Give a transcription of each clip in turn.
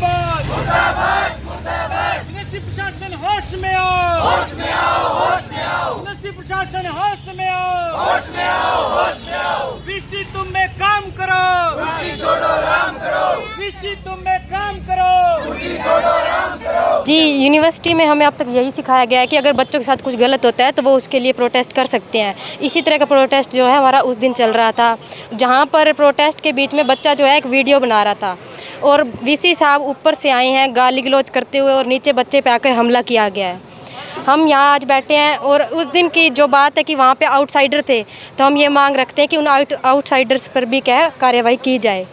मुर्दाबाद मुर्दाबाद मुर्दाबाद। यूनिवर्सिटी प्रशासन होश में आओ, होश में आओ, होश में आओ। यूनिवर्सिटी प्रशासन होश में आओ, होश में आओ, होश में आओ। वीसी तुम में काम करो, वीसी छोड़ो राम करो। वीसी तुम में काम करो, वीसी छोड़ो राम करो। जी, यूनिवर्सिटी में हमें अब तक यही सिखाया गया है कि अगर बच्चों के साथ कुछ गलत होता है तो वो उसके लिए प्रोटेस्ट कर सकते हैं। इसी तरह का प्रोटेस्ट जो है हमारा उस दिन चल रहा था, जहाँ पर प्रोटेस्ट के बीच में बच्चा जो है एक वीडियो बना रहा था और वीसी साहब ऊपर से आए हैं गाली गलौज करते हुए और नीचे बच्चे पे आकर हमला किया गया है। हम यहाँ आज बैठे हैं और उस दिन की जो बात है कि वहाँ पे आउटसाइडर थे, तो हम ये मांग रखते हैं कि उन आउटसाइडर्स पर भी क्या कार्रवाई की जाए।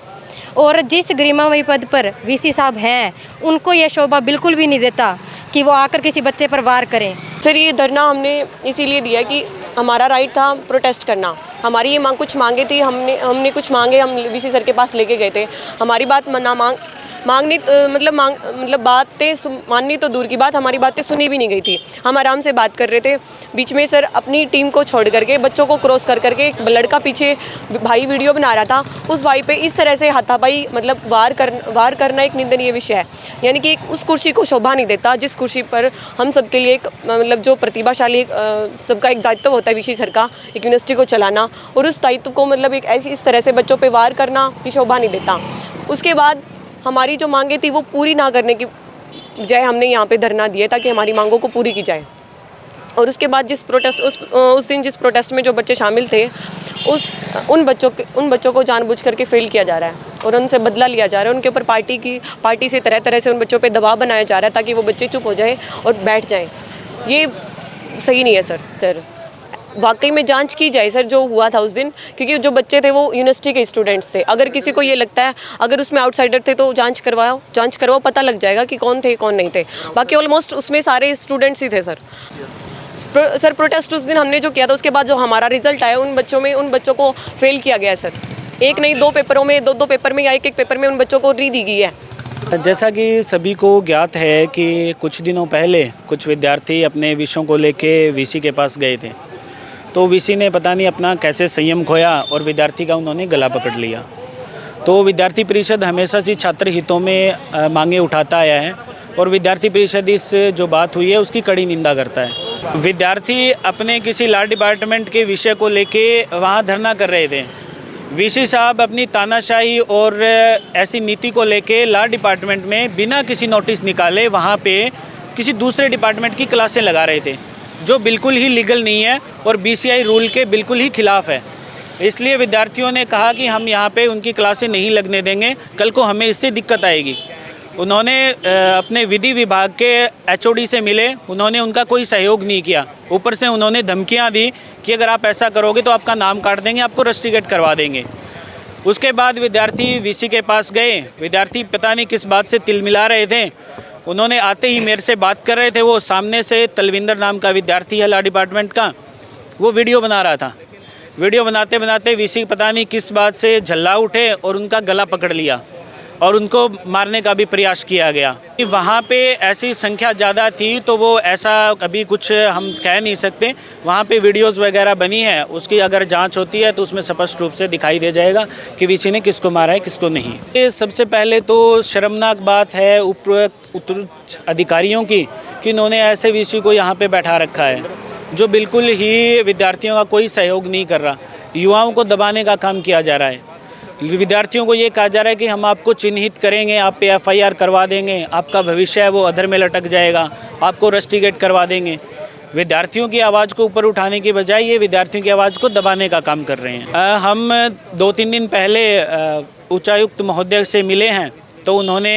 और जिस गरिमामयी पद पर वीसी साहब हैं, उनको ये शोभा बिल्कुल भी नहीं देता कि वो आकर किसी बच्चे पर वार करें। सर, ये धरना हमने इसीलिए दिया कि हमारा राइट था प्रोटेस्ट करना। हमारी ये कुछ मांगे थी, हमने कुछ मांगे हम वीसी सर के पास लेके गए थे। हमारी बात बातें माननी तो दूर की बात, हमारी बातें सुनी भी नहीं गई थी। हम आराम से बात कर रहे थे, बीच में सर अपनी टीम को छोड़ करके बच्चों को क्रॉस करके एक लड़का पीछे भाई वीडियो बना रहा था, उस भाई पे इस तरह से हाथापाई वार करना एक निंदनीय विषय है। यानी कि उस कुर्सी को शोभा नहीं देता जिस कुर्सी पर हम सबके लिए एक जो प्रतिभाशाली सबका एक दायित्व होता है वीसी सर का, एक यूनिवर्सिटी को चलाना, और उस दायित्व को एक ऐसी इस तरह से बच्चों पे वार करना ये शोभा नहीं देता। उसके बाद हमारी जो मांगे थी वो पूरी ना करने की बजाय हमने यहाँ पे धरना दिया ताकि हमारी मांगों को पूरी की जाए। और उसके बाद उस दिन जिस प्रोटेस्ट में जो बच्चे शामिल थे, उन बच्चों को जानबूझ करके फेल किया जा रहा है और उनसे बदला लिया जा रहा है। उनके ऊपर पार्टी से तरह तरह से उन बच्चों पे दबाव बनाया जा रहा है ताकि वो बच्चे चुप हो जाएं और बैठ जाएं। ये सही नहीं है सर। वाकई में जांच की जाए सर जो हुआ था उस दिन, क्योंकि जो बच्चे थे वो यूनिवर्सिटी के स्टूडेंट्स थे। अगर किसी को ये लगता है अगर उसमें आउटसाइडर थे तो जांच करवाओ, पता लग जाएगा कि कौन थे कौन नहीं थे। बाकी ऑलमोस्ट उसमें सारे स्टूडेंट्स ही थे सर। प्रोटेस्ट उस दिन हमने जो किया था, उसके बाद जो हमारा रिजल्ट आया उन बच्चों को फेल किया गया है सर। एक नहीं, दो पेपरों में, दो पेपर में या एक पेपर में उन बच्चों को री दी गई है। जैसा कि सभी को ज्ञात है कि कुछ दिनों पहले कुछ विद्यार्थी अपने विषयों को लेके वीसी के पास गए थे, तो वीसी ने पता नहीं अपना कैसे संयम खोया और विद्यार्थी का उन्होंने गला पकड़ लिया। तो विद्यार्थी परिषद हमेशा से छात्र हितों में मांगे उठाता आया है और विद्यार्थी परिषद इस जो बात हुई है उसकी कड़ी निंदा करता है। विद्यार्थी अपने किसी लॉ डिपार्टमेंट के विषय को लेके वहाँ धरना कर रहे थे। वीसी साहब अपनी तानाशाही और ऐसी नीति को लेके लॉ डिपार्टमेंट में बिना किसी नोटिस निकाले वहाँ पे किसी दूसरे डिपार्टमेंट की क्लासें लगा रहे थे, जो बिल्कुल ही लीगल नहीं है और बीसीआई रूल के बिल्कुल ही खिलाफ है। इसलिए विद्यार्थियों ने कहा कि हम यहाँ पे उनकी क्लासें नहीं लगने देंगे, कल को हमें इससे दिक्कत आएगी। उन्होंने अपने विधि विभाग के एचओडी से मिले, उन्होंने उनका कोई सहयोग नहीं किया। ऊपर से उन्होंने धमकियाँ दी कि अगर आप ऐसा करोगे तो आपका नाम काट देंगे, आपको रस्टिकेट करवा देंगे। उसके बाद विद्यार्थी वीसी के पास गए। विद्यार्थी पता नहीं किस बात से तिलमिला रहे थे। उन्होंने आते ही मेरे से बात कर रहे थे। वो सामने से तलविंदर नाम का विद्यार्थी है लॉ डिपार्टमेंट का, वो वीडियो बना रहा था। वीडियो बनाते बनाते वीसी पता नहीं किस बात से झल्ला उठे और उनका गला पकड़ लिया और उनको मारने का भी प्रयास किया गया। वहाँ पे ऐसी संख्या ज़्यादा थी तो वो ऐसा अभी कुछ हम कह नहीं सकते। वहाँ पे वीडियोस वगैरह बनी है, उसकी अगर जांच होती है तो उसमें स्पष्ट रूप से दिखाई दे जाएगा कि वीसी ने किसको मारा है किसको नहीं। ये सबसे पहले तो शर्मनाक बात है उच्च अधिकारियों की कि उन्होंने ऐसे वीसी को यहाँ पर बैठा रखा है जो बिल्कुल ही विद्यार्थियों का कोई सहयोग नहीं कर रहा। युवाओं को दबाने का काम किया जा रहा है। विद्यार्थियों को ये कहा जा रहा है कि हम आपको चिन्हित करेंगे, आप पे एफआईआर करवा देंगे, आपका भविष्य है वो अधर में लटक जाएगा, आपको रस्टिकेट करवा देंगे। विद्यार्थियों की आवाज़ को ऊपर उठाने की बजाय ये विद्यार्थियों की आवाज़ को दबाने का काम कर रहे हैं। हम 2-3 दिन पहले उच्चायुक्त महोदय से मिले हैं, तो उन्होंने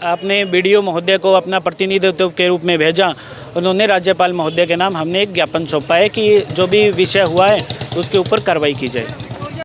अपने बीडीओ महोदय को अपना प्रतिनिधित्व के रूप में भेजा। उन्होंने राज्यपाल महोदय के नाम हमने एक ज्ञापन सौंपा है कि जो भी विषय हुआ है उसके ऊपर कार्रवाई की जाए।